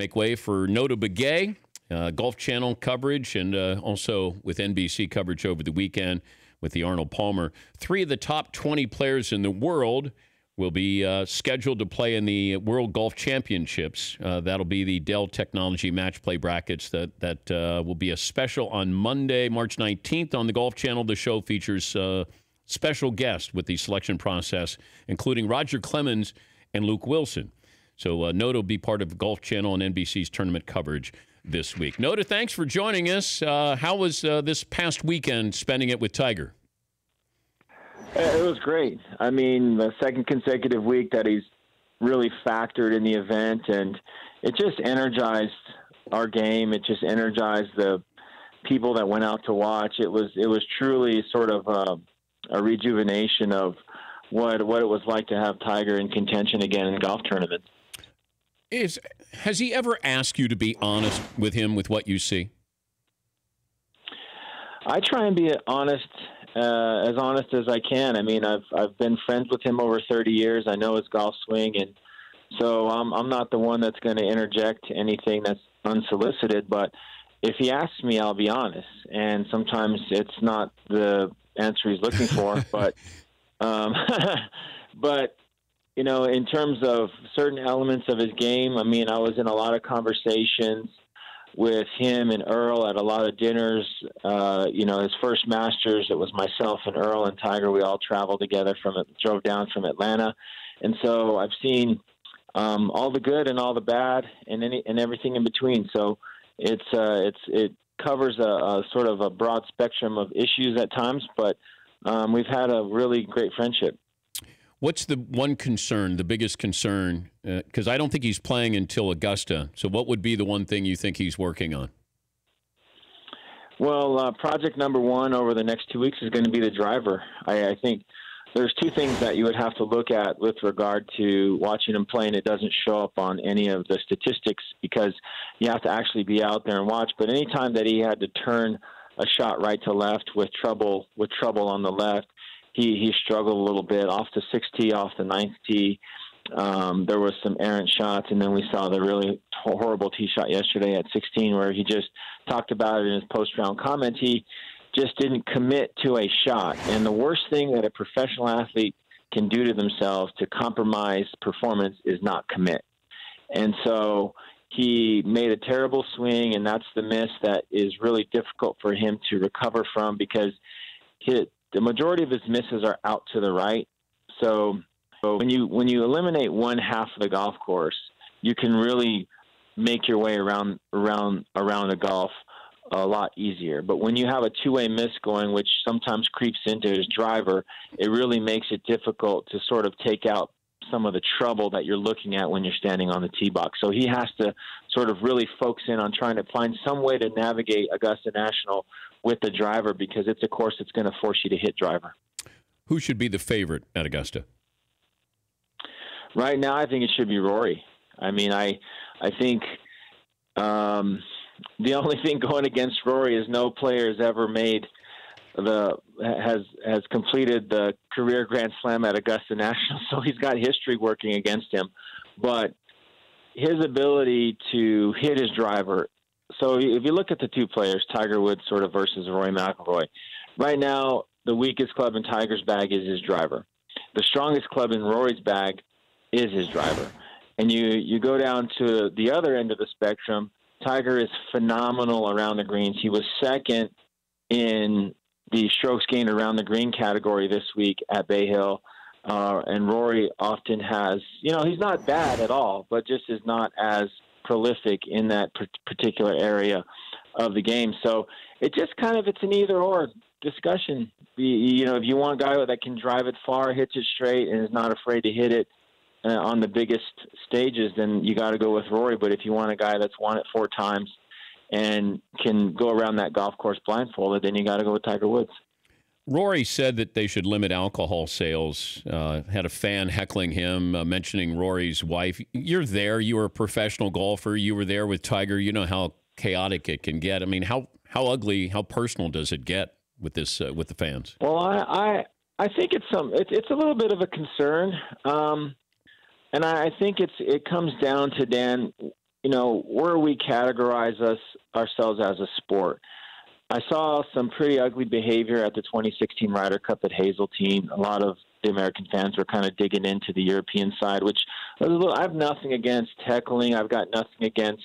Make way for Notah Begay, Golf Channel coverage, and also with NBC coverage over the weekend with the Arnold Palmer. 3 of the top 20 players in the world will be scheduled to play in the World Golf Championships. That'll be the Dell Technology Match Play brackets. That will be a special on Monday, March 19th on the Golf Channel. The show features special guests with the selection process, including Roger Clemens and Luke Wilson. So Notah will be part of Golf Channel and NBC's tournament coverage this week. Notah, thanks for joining us. How was this past weekend spending it with Tiger? It was great. I mean, the second consecutive week that he's really factored in the event, and it just energized our game. It just energized the people that went out to watch. It was truly sort of a rejuvenation of what it was like to have Tiger in contention again in golf tournaments. Has he ever asked you to be honest with him with what you see? I try and be as honest as I can. I mean, I've been friends with him over 30 years. I know his golf swing, and so I'm not the one that's going to interject anything that's unsolicited. But if he asks me, I'll be honest. And sometimes it's not the answer he's looking for, but but you know, in terms of certain elements of his game, I mean, I was in a lot of conversations with him and Earl at a lot of dinners. You know, his first Masters, it was myself and Earl and Tiger. We all traveled together drove down from Atlanta. And so I've seen all the good and all the bad and everything in between. So it covers a sort of a broad spectrum of issues at times, but we've had a really great friendship. What's the one concern, the biggest concern? Because I don't think he's playing until Augusta. So what would be the one thing you think he's working on? Well, project number one over the next 2 weeks is going to be the driver. I think there's 2 things that you would have to look at with regard to watching him play, and it doesn't show up on any of the statistics because you have to actually be out there and watch. But any time that he had to turn a shot right to left with trouble on the left, he struggled a little bit off the 6th tee, off the 9th tee. There was some errant shots, and then we saw the really horrible tee shot yesterday at 16 where he just talked about it in his post-round comment. He just didn't commit to a shot. And the worst thing that a professional athlete can do to themselves to compromise performance is not commit. And so he made a terrible swing, and that's the miss that is really difficult for him to recover from because the majority of his misses are out to the right. So when you eliminate one half of the golf course, you can really make your way around a golf a lot easier. But when you have a 2-way miss going, which sometimes creeps into his driver, it really makes it difficult to sort of take out some of the trouble that you're looking at when you're standing on the tee box. So he has to sort of really focus in on trying to find some way to navigate Augusta National with the driver because it's a course that's going to force you to hit driver. Who should be the favorite at Augusta? Right now, I think it should be Rory. I mean, I think the only thing going against Rory is no player has ever has completed the career Grand Slam at Augusta National, so he's got history working against him. But his ability to hit his driver. So if you look at the 2 players, Tiger Woods sort of versus Rory McIlroy, right now the weakest club in Tiger's bag is his driver. The strongest club in Rory's bag is his driver. And you go down to the other end of the spectrum, Tiger is phenomenal around the greens. He was second in the strokes gained around the green category this week at Bay Hill. And Rory often has, you know, he's not bad at all, but just is not as prolific in that particular area of the game. So it's an either-or discussion. You know, if you want a guy that can drive it far, hits it straight, and is not afraid to hit it on the biggest stages, then you got to go with Rory. But if you want a guy that's won it 4 times and can go around that golf course blindfolded, then you got to go with Tiger Woods. Rory said that they should limit alcohol sales. Had a fan heckling him, mentioning Rory's wife. You're there. You were a professional golfer. You were there with Tiger. You know how chaotic it can get. I mean, how ugly, how personal does it get with this with the fans? Well, I think it's a little bit of a concern, and I think it comes down to, Dan, where we categorize ourselves as a sport. I saw some pretty ugly behavior at the 2016 Ryder Cup at Hazeltine. A lot of the American fans were kind of digging into the European side, which I have nothing against heckling. I've got nothing against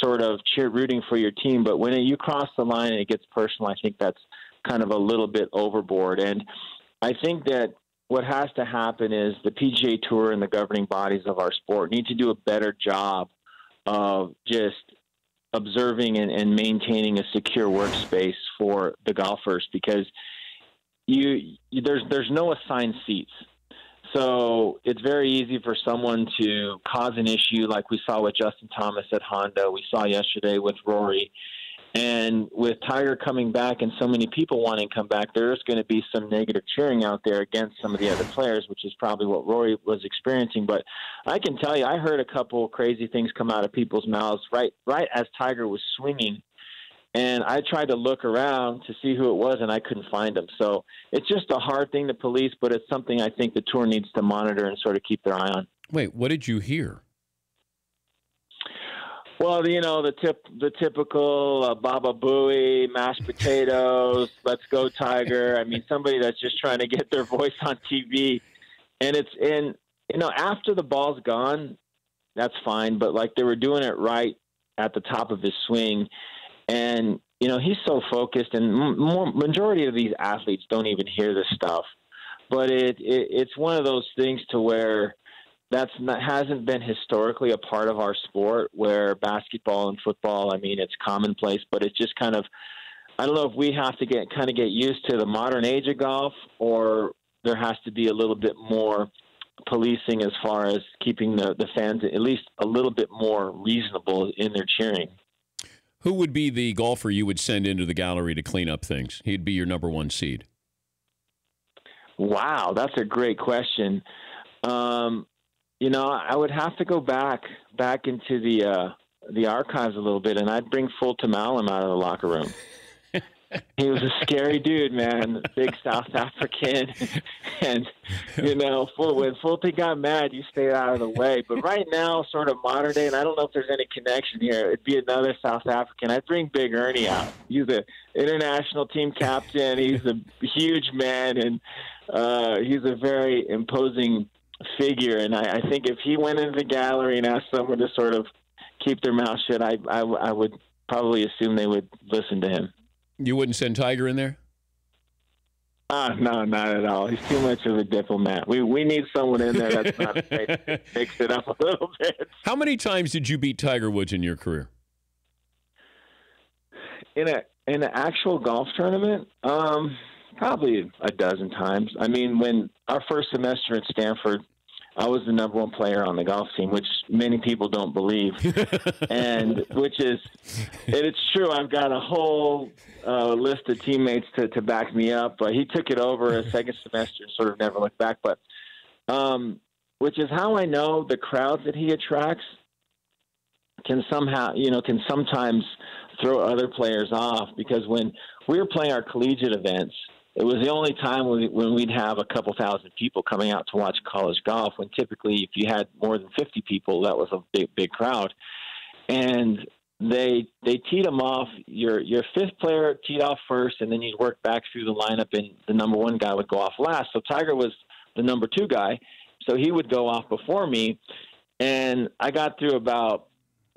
sort of rooting for your team. But when you cross the line and it gets personal, I think that's kind of a little bit overboard. And I think that what has to happen is the PGA Tour and the governing bodies of our sport need to do a better job of just observing and maintaining a secure workspace for the golfers, because there's no assigned seats. So it's very easy for someone to cause an issue like we saw with Justin Thomas at Honda. We saw yesterday with Rory. And with Tiger coming back and so many people wanting to come back, there's going to be some negative cheering out there against some of the other players, which is probably what Rory was experiencing. But I can tell you, I heard a couple crazy things come out of people's mouths right as Tiger was swinging. And I tried to look around to see who it was, and I couldn't find him. So it's just a hard thing to police, but it's something I think the tour needs to monitor and sort of keep their eye on. Wait, what did you hear? Well, the typical Baba Booey, mashed potatoes, let's go Tiger. I mean, somebody that's just trying to get their voice on TV. And after the ball's gone, that's fine. But like, they were doing it right at the top of his swing. And, he's so focused, and majority of these athletes don't even hear this stuff. But it's one of those things to where hasn't been historically a part of our sport, where basketball and football, I mean, it's commonplace, but it's just kind of, I don't know if we have to get used to the modern age of golf, or there has to be a little bit more policing as far as keeping the fans at least a little bit more reasonable in their cheering. Who would be the golfer you would send into the gallery to clean up things? He'd be your number one seed. Wow, that's a great question. I would have to go back into the archives a little bit, and I'd bring Fulton Allen out of the locker room. He was a scary dude, man, big South African. And, when Fulton got mad, you stayed out of the way. But right now, sort of modern day, and I don't know if there's any connection here, it'd be another South African. I'd bring Big Ernie out. He's the international team captain. He's a huge man, and he's a very imposing figure. And I think if he went into the gallery and asked someone to sort of keep their mouth shut, I would probably assume they would listen to him. You wouldn't send Tiger in there? No, not at all. He's too much of a diplomat. We need someone in there that's not afraid to mix it up a little bit. How many times did you beat Tiger Woods in your career? In an actual golf tournament, probably a dozen times. I mean, when our first semester at Stanford, I was the number one player on the golf team, which many people don't believe, and it's true. I've got a whole list of teammates to back me up. But he took it over a second semester and sort of never looked back. But which is how I know the crowds that he attracts can sometimes throw other players off, because when we were playing our collegiate events, it was the only time when we'd have a couple thousand people coming out to watch college golf, when typically if you had more than 50 people, that was a big crowd. And they teed them off. Your fifth player teed off first, and then you'd work back through the lineup, and the number one guy would go off last. So Tiger was the number two guy, so he would go off before me. And I got through about,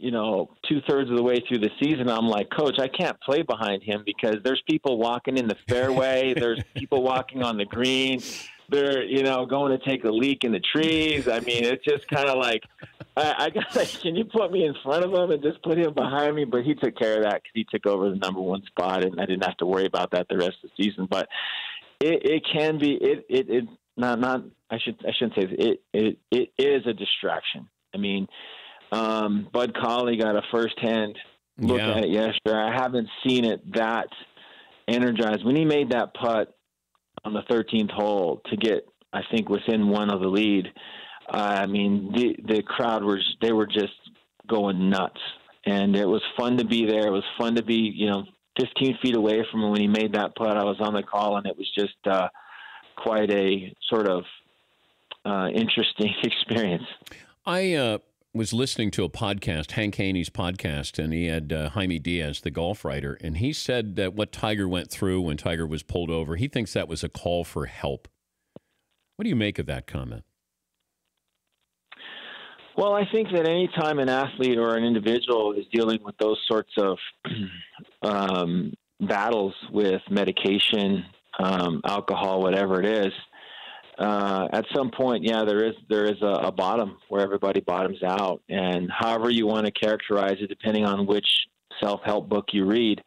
2/3 of the way through the season. I'm like, Coach, I can't play behind him because there's people walking in the fairway. There's people walking on the green. They're, going to take a leak in the trees. I mean, it's just kind of like, I got like, can you put me in front of him and just put him behind me? But he took care of that because he took over the number one spot, and I didn't have to worry about that the rest of the season. But it can be, I shouldn't say it is a distraction. I mean, Bud Colley got a firsthand look at it yesterday. I haven't seen it that energized. When he made that putt on the 13th hole to get, I think, within one of the lead, I mean, the crowd they were just going nuts. And it was fun to be there. It was fun to be, 15 feet away from him when he made that putt. I was on the call, and it was just quite a sort of interesting experience. was listening to a podcast, Hank Haney's podcast, and he had Jaime Diaz, the golf writer, and he said that what Tiger went through when Tiger was pulled over, he thinks that was a call for help. What do you make of that comment? Well, I think that any time an athlete or an individual is dealing with those sorts of battles with medication, alcohol, whatever it is, at some point, yeah, there is a bottom where everybody bottoms out. And however you want to characterize it, depending on which self-help book you read,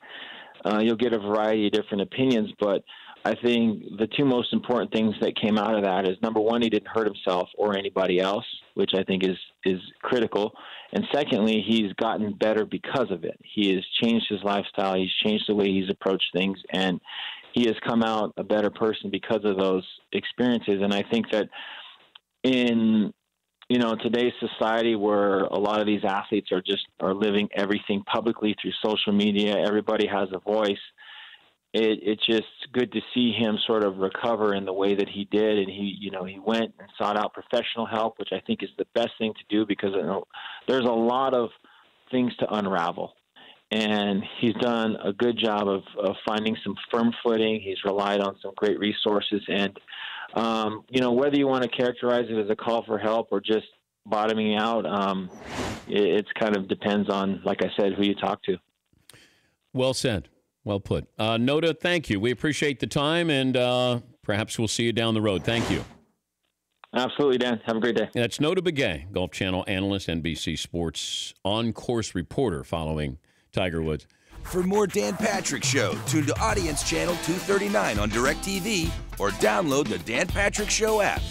you'll get a variety of different opinions. But I think the two most important things that came out of that is, number one, he didn't hurt himself or anybody else, which I think is critical. And secondly, he's gotten better because of it. He has changed his lifestyle. He's changed the way he's approached things. And he has come out a better person because of those experiences. And I think that in today's society, where a lot of these athletes are living everything publicly through social media, everybody has a voice. It's just good to see him sort of recover in the way that he did. And he went and sought out professional help, which I think is the best thing to do, because there's a lot of things to unravel. And he's done a good job of finding some firm footing. He's relied on some great resources. And, whether you want to characterize it as a call for help or just bottoming out, it kind of depends on, like I said, who you talk to. Well said. Well put. Notah, thank you. We appreciate the time, and perhaps we'll see you down the road. Thank you. Absolutely, Dan. Have a great day. That's Notah Begay, Golf Channel analyst, NBC Sports on-course reporter following Tiger Woods. For more Dan Patrick Show, tune to Audience Channel 239 on DirecTV or download the Dan Patrick Show app.